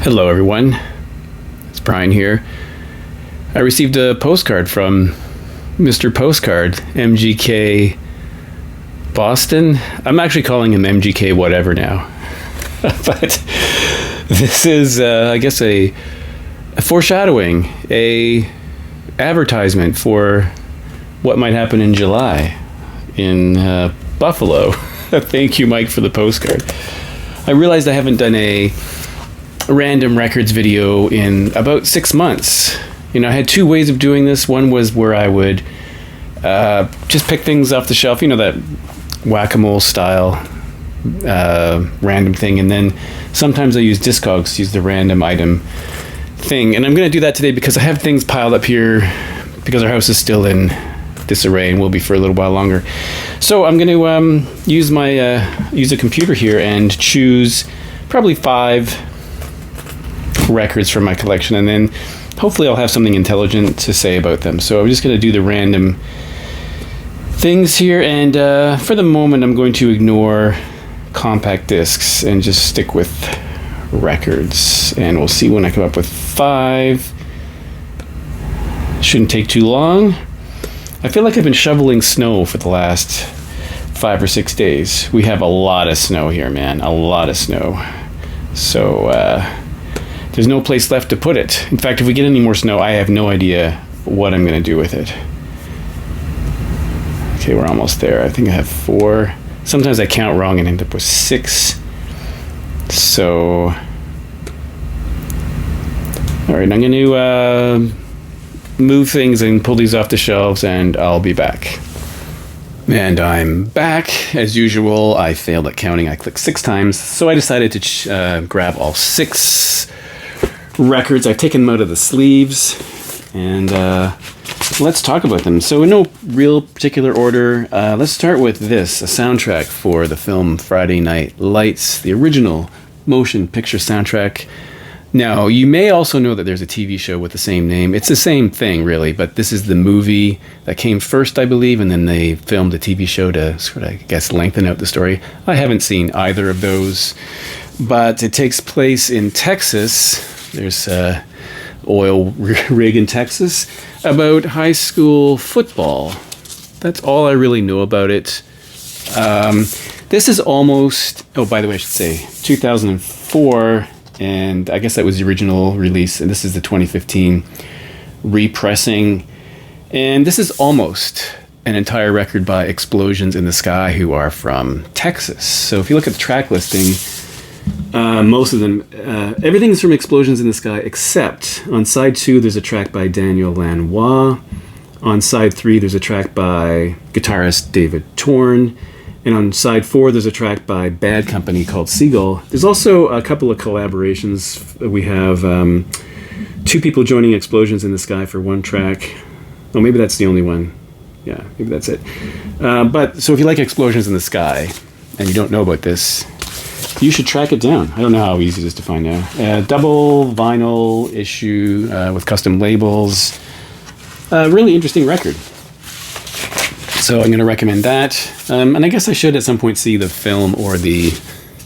Hello, everyone. It's Brian here. I received a postcard from Mr. Postcard, MGK Boston. I'm actually calling him MGK Whatever now. But this is, I guess, a foreshadowing, a advertisement for what might happen in July in Buffalo. Thank you, Mike, for the postcard. I realized I haven't done a random records video in about 6 months. You know, I had two ways of doing this. One was where I would just pick things off the shelf, you know, that whack-a-mole style random thing, and then sometimes I use Discogs to use the random item thing. And I'm going to do that today because I have things piled up here because our house is still in disarray and will be for a little while longer. So I'm going to use a computer here and choose probably 5 records from my collection, and then hopefully I'll have something intelligent to say about them. So I'm just going to do the random things here, and for the moment I'm going to ignore compact discs and just stick with records, and we'll see when I come up with 5. Shouldn't take too long. I feel like I've been shoveling snow for the last 5 or 6 days. We have a lot of snow here, man, a lot of snow. So there's no place left to put it. In fact, if we get any more snow, I have no idea what I'm going to do with it. Okay, we're almost there. I think I have 4. Sometimes I count wrong and end up with 6. So, all right, I'm going to move things and pull these off the shelves, and I'll be back. And I'm back. As usual, I failed at counting. I clicked 6 times, so I decided to grab all 6 records. I've taken them out of the sleeves, and let's talk about them. So in no real particular order, let's start with this, a soundtrack for the film Friday Night Lights, the original motion picture soundtrack. Now, you may also know that there's a TV show with the same name. It's the same thing, really, but this is the movie that came first, I believe, and then they filmed a TV show to sort of, I guess, lengthen out the story. I haven't seen either of those, but it takes place in Texas. There's an oil rig in Texas about high school football. That's all I really know about it. This is almost, oh, by the way, I should say, 2004, and I guess that was the original release, and this is the 2015 repressing. And this is almost an entire record by Explosions in the Sky, who are from Texas. So if you look at the track listing, most of them, everything's from Explosions in the Sky, except on side 2 there's a track by Daniel Lanois. On side 3 there's a track by guitarist David Torn. And on side 4 there's a track by Bad Company called Seagull. There's also a couple of collaborations. We have 2 people joining Explosions in the Sky for 1 track. Oh, maybe that's the only one. Yeah, maybe that's it. But so if you like Explosions in the Sky and you don't know about this, you should track it down. I don't know how easy it is to find now. Double vinyl issue with custom labels. Really interesting record. So I'm going to recommend that. And I guess I should at some point see the film or the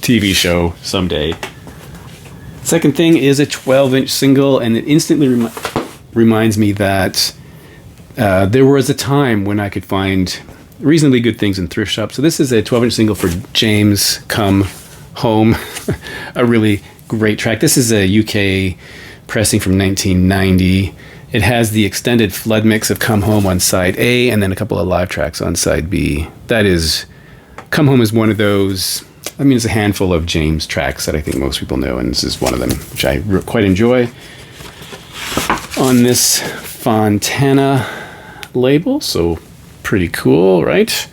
TV show someday. Second thing is a 12-inch single, and it instantly reminds me that there was a time when I could find reasonably good things in thrift shops. So this is a 12-inch single for James Come Home, a really great track. This is a UK pressing from 1990. It has the extended flood mix of Come Home on side A and then a couple of live tracks on side B. That is, Come Home is one of those, I mean, it's a handful of James tracks that I think most people know, and this is one of them, which I quite enjoy. On this Fontana label, so pretty cool, right?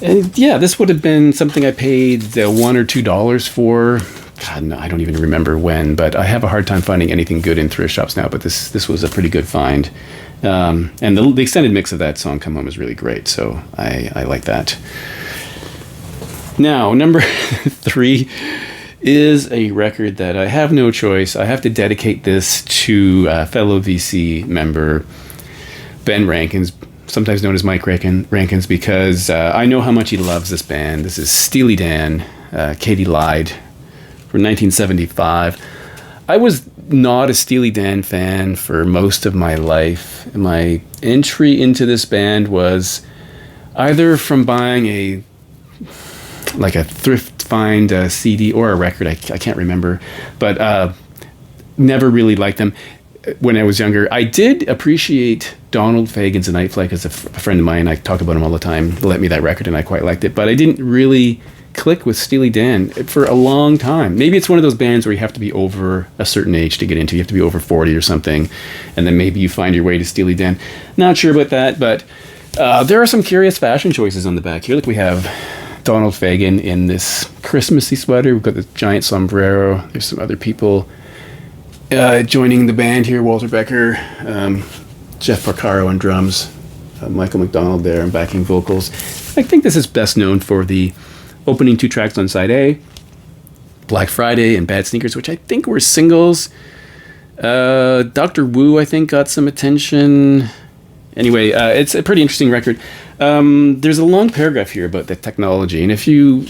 And yeah, this would have been something I paid $1 or $2 for. God, no, I don't even remember when, but I have a hard time finding anything good in thrift shops now, but this was a pretty good find. And the extended mix of that song, Come Home, is really great, so I like that. Now, number 3 is a record that I have no choice. I have to dedicate this to fellow VC member Ben Rankins, sometimes known as Mike Rankins, because I know how much he loves this band. This is Steely Dan, Katie Lied, from 1975. I was not a Steely Dan fan for most of my life. My entry into this band was either from buying a thrift find CD or a record. I can't remember, but never really liked them when I was younger. I did appreciate Donald Fagen's A Night Flight because a friend of mine, I talk about him all the time, lent me that record and I quite liked it, but I didn't really click with Steely Dan for a long time. Maybe it's one of those bands where you have to be over a certain age to get into. You have to be over 40 or something, and then maybe you find your way to Steely Dan. Not sure about that, but there are some curious fashion choices on the back here. Look, we have Donald Fagen in this Christmassy sweater. We've got the giant sombrero. There's some other people joining the band here. Walter Becker, Jeff Porcaro on drums, Michael McDonald there on backing vocals. I think this is best known for the opening 2 tracks on side A, Black Friday and Bad Sneakers, which I think were singles. Dr. Wu, I think, got some attention. Anyway, it's a pretty interesting record. There's a long paragraph here about the technology, and if you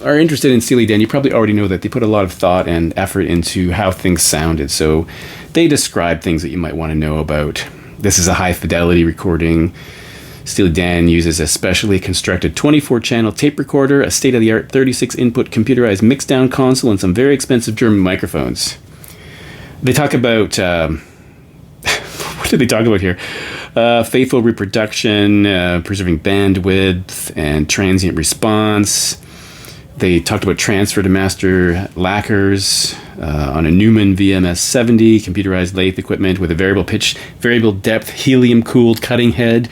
are interested in Steely Dan, you probably already know that they put a lot of thought and effort into how things sounded. So they describe things that you might want to know about. This is a high-fidelity recording. Steely Dan uses a specially constructed 24-channel tape recorder, a state-of-the-art 36-input computerized mixdown console, and some very expensive German microphones. They talk about... what did they talk about here? Faithful reproduction, preserving bandwidth, and transient response. They talked about transfer to master lacquers on a Neumann VMS-70, computerized lathe equipment with a variable pitch, variable depth, helium-cooled cutting head.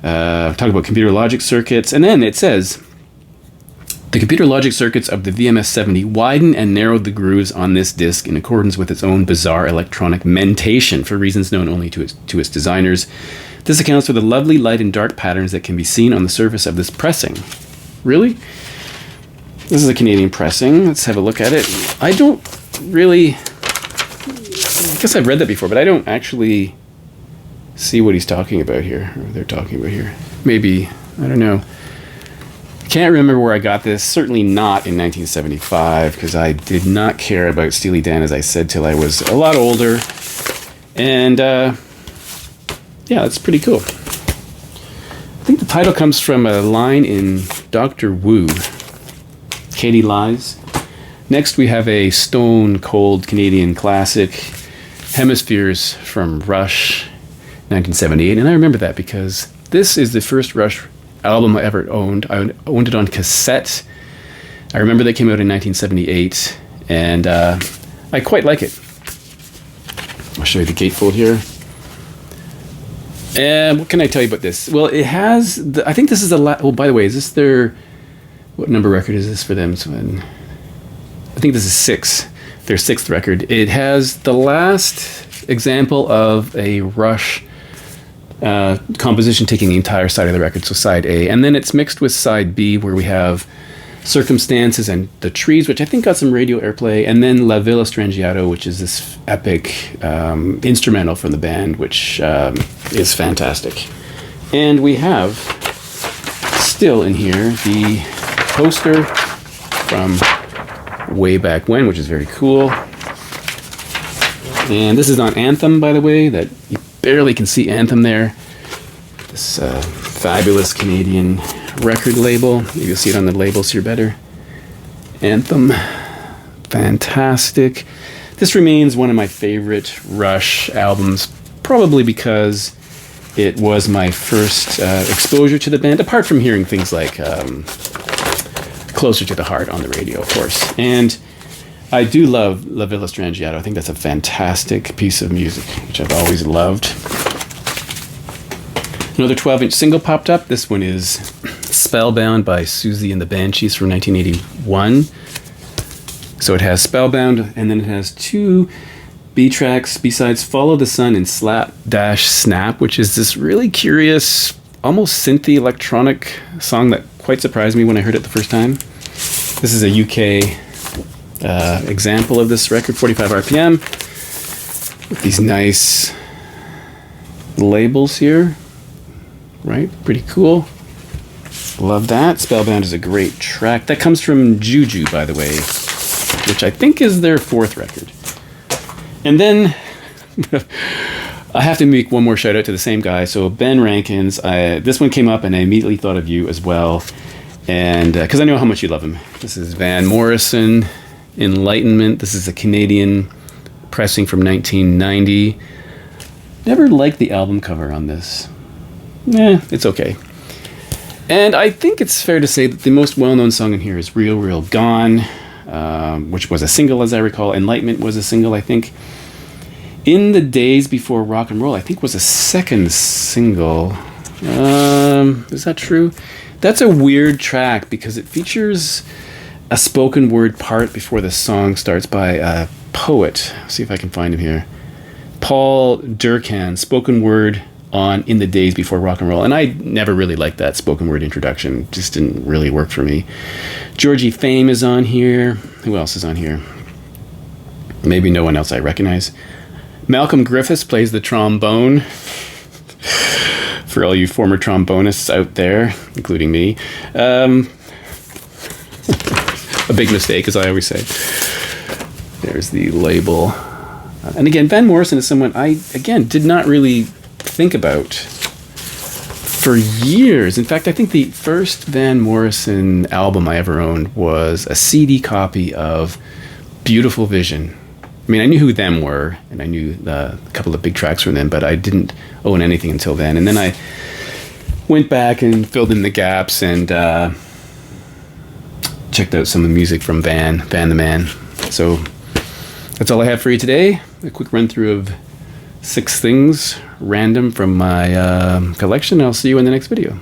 Talk about computer logic circuits, and then it says the computer logic circuits of the VMS-70 widened and narrowed the grooves on this disc in accordance with its own bizarre electronic mentation for reasons known only to its designers. This accounts for the lovely light and dark patterns that can be seen on the surface of this pressing. Really? This is a Canadian pressing. Let's have a look at it. I don't really... I guess I've read that before, but I don't actually see what he's talking about here, or they're talking about here. Maybe, I don't know. I can't remember where I got this. Certainly not in 1975, because I did not care about Steely Dan, as I said, till I was a lot older. And, yeah, that's pretty cool. I think the title comes from a line in Dr. Wu, Katie Lies. Next, we have a stone cold Canadian classic, Hemispheres from Rush, 1978, and I remember that because this is the first Rush album I ever owned. I owned it on cassette. I remember they came out in 1978, and I quite like it. I'll show you the gatefold here. And what can I tell you about this? Well, it has, I think this is well, by the way, is this their, what number record is this for them? So I think this is their 6th record. It has the last example of a Rush composition taking the entire side of the record, so side A, and then it's mixed with side B, where we have Circumstances and The Trees, which I think got some radio airplay, and then La Villa Strangiato, which is this epic instrumental from the band, which is fantastic. And we have still in here the poster from way back when, which is very cool. And this is on Anthem, by the way, that you barely can see Anthem there. This fabulous Canadian record label. Maybe you'll see it on the labels here better. Anthem. Fantastic. This remains one of my favorite Rush albums, probably because it was my first exposure to the band, apart from hearing things like Closer to the Heart on the radio, of course. And I do love La Villa Strangiato. I think that's a fantastic piece of music, which I've always loved. Another 12-inch single popped up. This one is Spellbound by Susie and the Banshees from 1981. So it has Spellbound, and then it has 2 B-tracks, B-sides, Follow the Sun and Slap-Snap, which is this really curious, almost synthy electronic song that quite surprised me when I heard it the first time. This is a UK example of this record, 45 RPM, with these nice labels here, right? Pretty cool. Love that. Spellbound is a great track. That comes from Juju, by the way, which I think is their 4th record. And then I have to make one more shout out to the same guy. So Ben Rankins, this one came up and I immediately thought of you as well. And because I know how much you love him. This is Van Morrison, Enlightenment. This is a Canadian pressing from 1990. Never liked the album cover on this. It's okay. And I think it's fair to say that the most well-known song in here is Real, Real Gone, which was a single, as I recall. Enlightenment was a single, I think. In the Days Before Rock and Roll, I think was a second single. Is that true? That's a weird track because it features a spoken word part before the song starts by a poet. Let's see if I can find him here. Paul Durcan, spoken word on In the Days Before Rock and Roll. And I never really liked that spoken word introduction. Just didn't really work for me. Georgie Fame is on here. Who else is on here? Maybe no one else I recognize. Malcolm Griffiths plays the trombone. For all you former trombonists out there, including me. A big mistake, as I always say. There's the label. And again, Van Morrison is someone I, again, did not really think about for years. In fact, I think the first Van Morrison album I ever owned was a CD copy of Beautiful Vision. I mean, I knew who them were, and I knew a couple of big tracks from them, but I didn't own anything until then. And then I went back and filled in the gaps and checked out some of the music from Van the Man. So that's all I have for you today. A quick run through of 6 things random from my collection. I'll see you in the next video.